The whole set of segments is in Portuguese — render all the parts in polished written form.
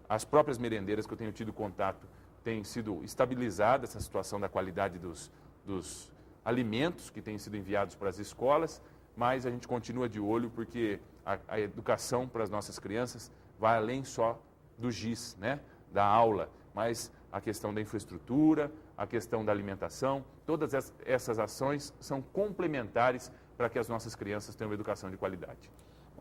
as próprias merendeiras que eu tenho tido contato têm sido estabilizada essa situação da qualidade dos alimentos que têm sido enviados para as escolas, mas a gente continua de olho porque a educação para as nossas crianças vai além só do giz, né, da aula, mas a questão da infraestrutura, a questão da alimentação, todas essas ações são complementares para que as nossas crianças tenham uma educação de qualidade.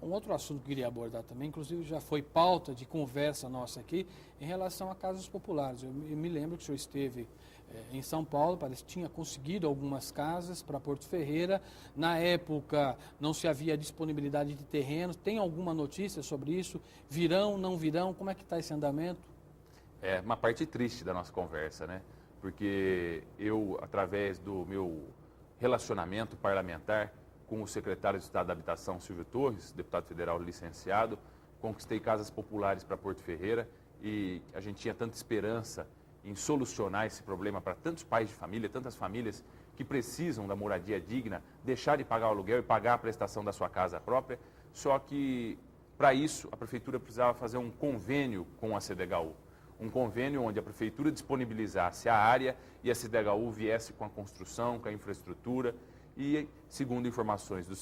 Um outro assunto que eu queria abordar também, inclusive já foi pauta de conversa nossa aqui, em relação a casas populares. Eu me lembro que o senhor esteve em São Paulo, parece que tinha conseguido algumas casas para Porto Ferreira. Na época não se havia disponibilidade de terrenos. Tem alguma notícia sobre isso? Virão, não virão? Como é que está esse andamento? É uma parte triste da nossa conversa, né? Porque eu, através do meu relacionamento parlamentar com o secretário de Estado da Habitação, Silvio Torres, deputado federal licenciado, conquistei casas populares para Porto Ferreira e a gente tinha tanta esperança em solucionar esse problema para tantos pais de família, tantas famílias que precisam da moradia digna, deixar de pagar o aluguel e pagar a prestação da sua casa própria. Só que, para isso, a Prefeitura precisava fazer um convênio com a CDHU. Um convênio onde a Prefeitura disponibilizasse a área e a CDHU viesse com a construção, com a infraestrutura. E, segundo informações do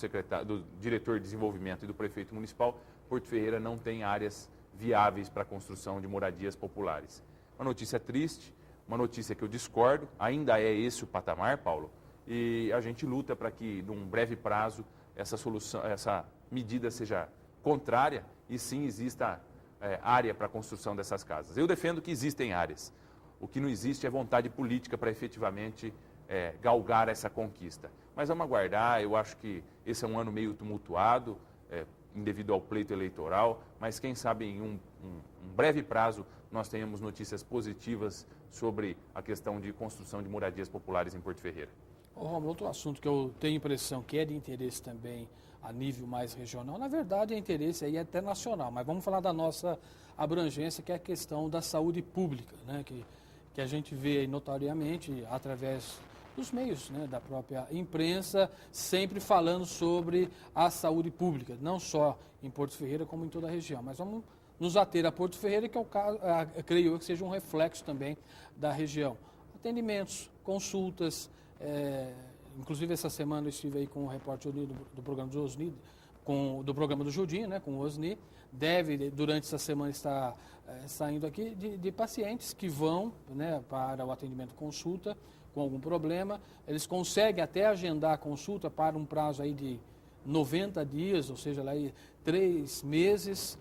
diretor de desenvolvimento e do prefeito municipal, Porto Ferreira não tem áreas viáveis para a construção de moradias populares. Uma notícia triste, uma notícia que eu discordo, ainda é esse o patamar, Paulo, e a gente luta para que, num breve prazo, essa medida seja contrária e sim exista área para a construção dessas casas. Eu defendo que existem áreas. O que não existe é vontade política para efetivamente galgar essa conquista. Mas vamos aguardar, eu acho que esse é um ano meio tumultuado, devido ao pleito eleitoral, mas quem sabe em um breve prazo nós tenhamos notícias positivas sobre a questão de construção de moradias populares em Porto Ferreira. Romulo, outro assunto que eu tenho impressão que é de interesse também a nível mais regional, na verdade é interesse aí até nacional, mas vamos falar da nossa abrangência, que é a questão da saúde pública, né, que a gente vê notoriamente através dos meios, né, da própria imprensa, sempre falando sobre a saúde pública, não só em Porto Ferreira, como em toda a região. Mas vamos nos ater a Porto Ferreira, que é o caso, creio eu que seja um reflexo também da região. Atendimentos, consultas, inclusive essa semana eu estive aí com o repórter do programa do Osni, do programa do Judinho, né, com o Osni. Deve, durante essa semana, estar saindo aqui de pacientes que vão, né, para o atendimento consulta com algum problema. Eles conseguem até agendar a consulta para um prazo aí de 90 dias, ou seja, lá aí 3 meses.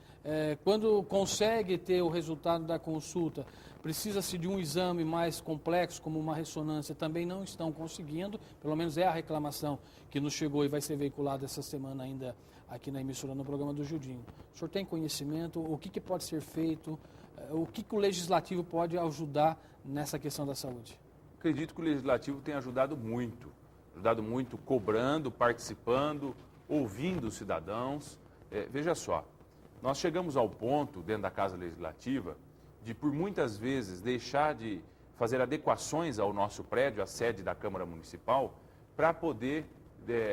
Quando consegue ter o resultado da consulta, precisa-se de um exame mais complexo, como uma ressonância, também não estão conseguindo, pelo menos é a reclamação que nos chegou e vai ser veiculada essa semana ainda aqui na emissora, no programa do Judinho. O senhor tem conhecimento? O que pode ser feito? O que o Legislativo pode ajudar nessa questão da saúde? Acredito que o Legislativo tem ajudado muito cobrando, participando, ouvindo os cidadãos. Veja só, nós chegamos ao ponto, dentro da Casa Legislativa, de por muitas vezes deixar de fazer adequações ao nosso prédio, à sede da Câmara Municipal, para poder,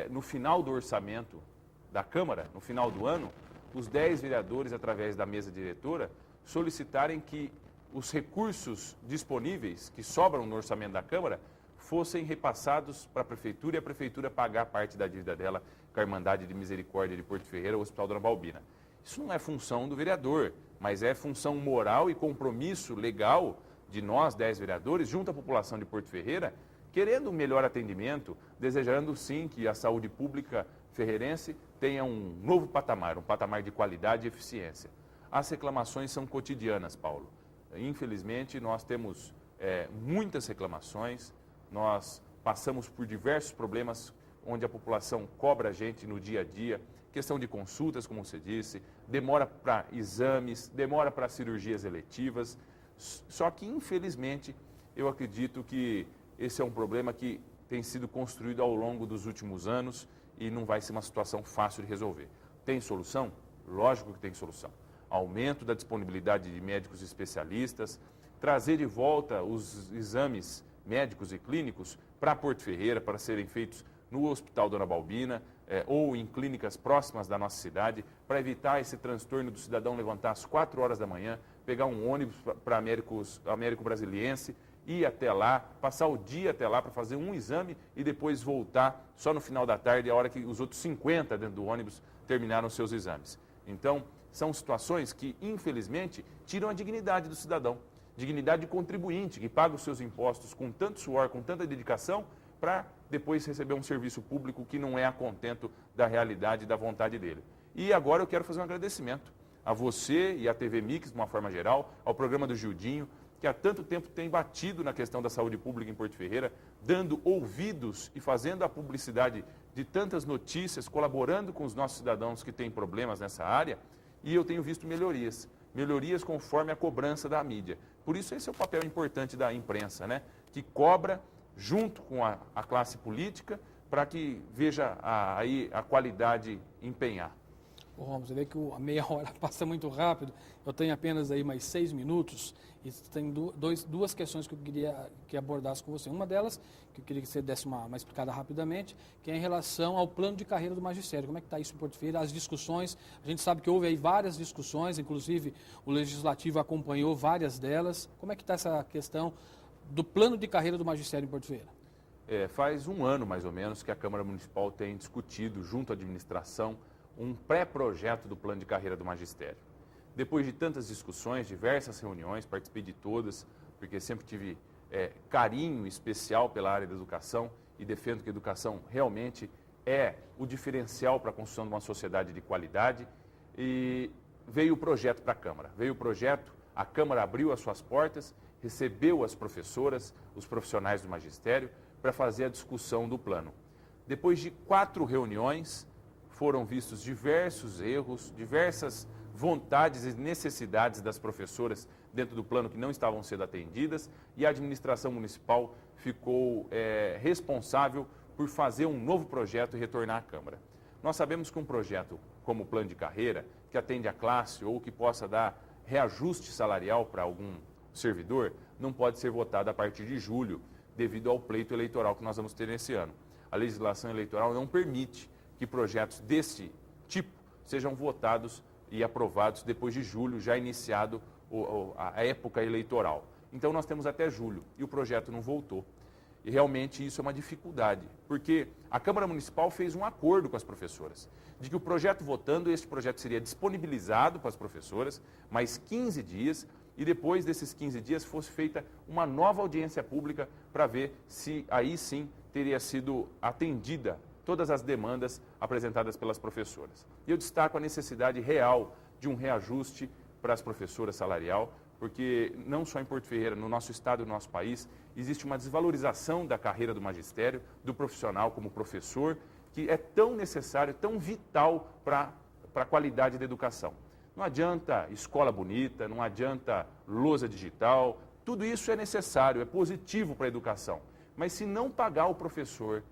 no final do orçamento da Câmara, no final do ano, os 10 vereadores, através da mesa diretora, solicitarem que os recursos disponíveis que sobram no orçamento da Câmara fossem repassados para a Prefeitura e a Prefeitura pagar parte da dívida dela com a Irmandade de Misericórdia de Porto Ferreira, o Hospital Dona Balbina. Isso não é função do vereador, mas é função moral e compromisso legal de nós, 10 vereadores, junto à população de Porto Ferreira, querendo um melhor atendimento, desejando sim que a saúde pública ferreirense tenha um novo patamar, um patamar de qualidade e eficiência. As reclamações são cotidianas, Paulo. Infelizmente, nós temos muitas reclamações, nós passamos por diversos problemas onde a população cobra a gente no dia a dia, questão de consultas, como você disse, demora para exames, demora para cirurgias eletivas. Só que, infelizmente, eu acredito que esse é um problema que tem sido construído ao longo dos últimos anos e não vai ser uma situação fácil de resolver. Tem solução? Lógico que tem solução. Aumento da disponibilidade de médicos especialistas, trazer de volta os exames médicos e clínicos para Porto Ferreira, para serem feitos no Hospital Dona Balbina, ou em clínicas próximas da nossa cidade, para evitar esse transtorno do cidadão levantar às 4 horas da manhã, pegar um ônibus para Américo Brasiliense, ir até lá, passar o dia até lá para fazer um exame e depois voltar só no final da tarde, a hora que os outros 50 dentro do ônibus terminaram seus exames. Então, são situações que, infelizmente, tiram a dignidade do cidadão, dignidade de contribuinte, que paga os seus impostos com tanto suor, com tanta dedicação, para depois receber um serviço público que não é a contento da realidade e da vontade dele. E agora eu quero fazer um agradecimento a você e à TV Mix, de uma forma geral, ao programa do Gildinho, que há tanto tempo tem batido na questão da saúde pública em Porto Ferreira, dando ouvidos e fazendo a publicidade de tantas notícias, colaborando com os nossos cidadãos que têm problemas nessa área, e eu tenho visto melhorias conforme a cobrança da mídia. Por isso esse é o papel importante da imprensa, né? Que cobra junto com a classe política para que veja aí a qualidade empenhar. Ô, Romulo, você vê que a meia hora passa muito rápido. Eu tenho apenas aí mais 6 minutos e tem duas questões que eu queria que abordasse com você. Uma delas, que eu queria que você desse uma explicada rapidamente, que é em relação ao plano de carreira do magistério. Como é que está isso em Porto Ferreira? As discussões, a gente sabe que houve aí várias discussões, inclusive o Legislativo acompanhou várias delas. Como é que está essa questão do plano de carreira do magistério em Porto Ferreira? Faz um ano, mais ou menos, que a Câmara Municipal tem discutido, junto à administração, um pré-projeto do plano de carreira do magistério. Depois de tantas discussões, diversas reuniões, participei de todas, porque sempre tive carinho especial pela área da educação e defendo que a educação realmente é o diferencial para a construção de uma sociedade de qualidade. E veio o projeto para a Câmara. Veio o projeto, a Câmara abriu as suas portas, recebeu as professoras, os profissionais do magistério, para fazer a discussão do plano. Depois de 4 reuniões, foram vistos diversos erros, diversas vontades e necessidades das professoras dentro do plano que não estavam sendo atendidas, e a administração municipal ficou responsável por fazer um novo projeto e retornar à Câmara. Nós sabemos que um projeto como o plano de carreira, que atende a classe ou que possa dar reajuste salarial para algum servidor, não pode ser votado a partir de julho, devido ao pleito eleitoral que nós vamos ter nesse ano. A legislação eleitoral não permite que projetos desse tipo sejam votados e aprovados depois de julho, já iniciado a época eleitoral. Então nós temos até julho e o projeto não voltou. E realmente isso é uma dificuldade, porque a Câmara Municipal fez um acordo com as professoras, de que o projeto votando, este projeto seria disponibilizado para as professoras, mais 15 dias, e depois desses 15 dias fosse feita uma nova audiência pública para ver se aí sim teria sido atendida todas as demandas apresentadas pelas professoras. E eu destaco a necessidade real de um reajuste para as professoras salarial, porque não só em Porto Ferreira, no nosso estado e no nosso país, existe uma desvalorização da carreira do magistério, do profissional como professor, que é tão necessário, tão vital para a qualidade da educação. Não adianta escola bonita, não adianta lousa digital, tudo isso é necessário, é positivo para a educação. Mas se não pagar o professor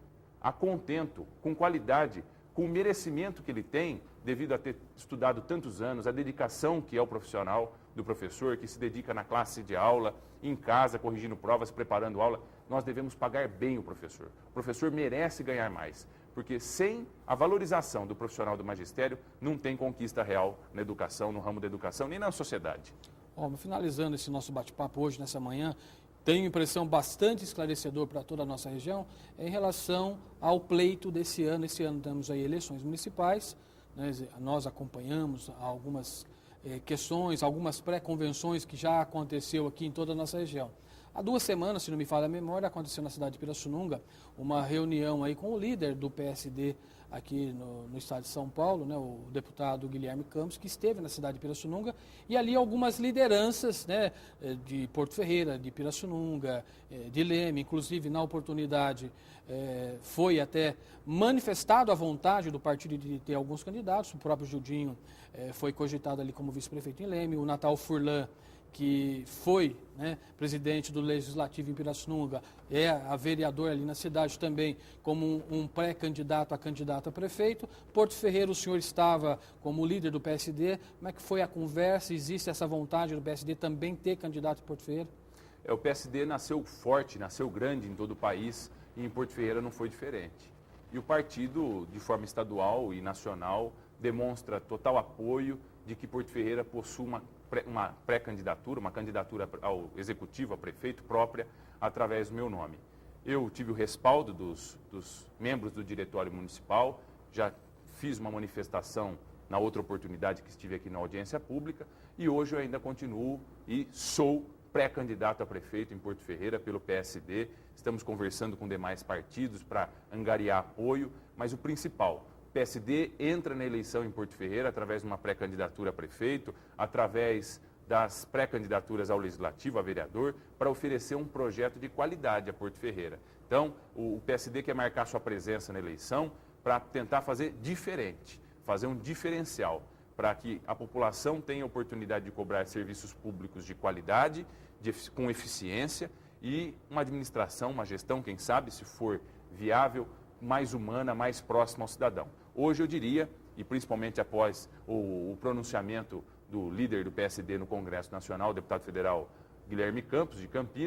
a contento, com qualidade, com o merecimento que ele tem, devido a ter estudado tantos anos, a dedicação que é o profissional do professor, que se dedica na classe de aula, em casa, corrigindo provas, preparando aula, nós devemos pagar bem o professor. O professor merece ganhar mais, porque sem a valorização do profissional do magistério, não tem conquista real na educação, no ramo da educação, nem na sociedade. Finalizando esse nosso bate-papo hoje, nessa manhã, tenho impressão bastante esclarecedor para toda a nossa região em relação ao pleito desse ano. Esse ano temos aí eleições municipais, né? Nós acompanhamos algumas questões, algumas pré-convenções que já aconteceu aqui em toda a nossa região. Há 2 semanas, se não me falha a memória, aconteceu na cidade de Pirassununga uma reunião aí com o líder do PSD aqui no estado de São Paulo, né, o deputado Guilherme Campos, que esteve na cidade de Pirassununga, e ali algumas lideranças, né, de Porto Ferreira, de Pirassununga, de Leme, inclusive na oportunidade foi até manifestado a vontade do partido de ter alguns candidatos, o próprio Gildinho foi cogitado ali como vice-prefeito em Leme, o Natal Furlan, que foi, né, presidente do Legislativo em Pirassununga, é a vereadora ali na cidade também, como um pré-candidato a candidato a prefeito. Porto Ferreira, o senhor estava como líder do PSD. Como é que foi a conversa? Existe essa vontade do PSD também ter candidato em Porto Ferreira? O PSD nasceu forte, nasceu grande em todo o país, e em Porto Ferreira não foi diferente. E o partido, de forma estadual e nacional, demonstra total apoio de que Porto Ferreira possua uma pré-candidatura, uma candidatura ao executivo, a prefeito própria, através do meu nome. Eu tive o respaldo dos membros do diretório municipal, já fiz uma manifestação na outra oportunidade que estive aqui na audiência pública e hoje eu ainda continuo e sou pré-candidato a prefeito em Porto Ferreira pelo PSD. Estamos conversando com demais partidos para angariar apoio, mas o principal, o PSD entra na eleição em Porto Ferreira através de uma pré-candidatura a prefeito, através das pré-candidaturas ao Legislativo, a vereador, para oferecer um projeto de qualidade a Porto Ferreira. Então, o PSD quer marcar sua presença na eleição para tentar fazer diferente, fazer um diferencial, para que a população tenha a oportunidade de cobrar serviços públicos de qualidade, com eficiência e uma administração, uma gestão, quem sabe, se for viável, mais humana, mais próxima ao cidadão. Hoje eu diria, e principalmente após o pronunciamento do líder do PSD no Congresso Nacional, o deputado federal Guilherme Campos, de Campinas,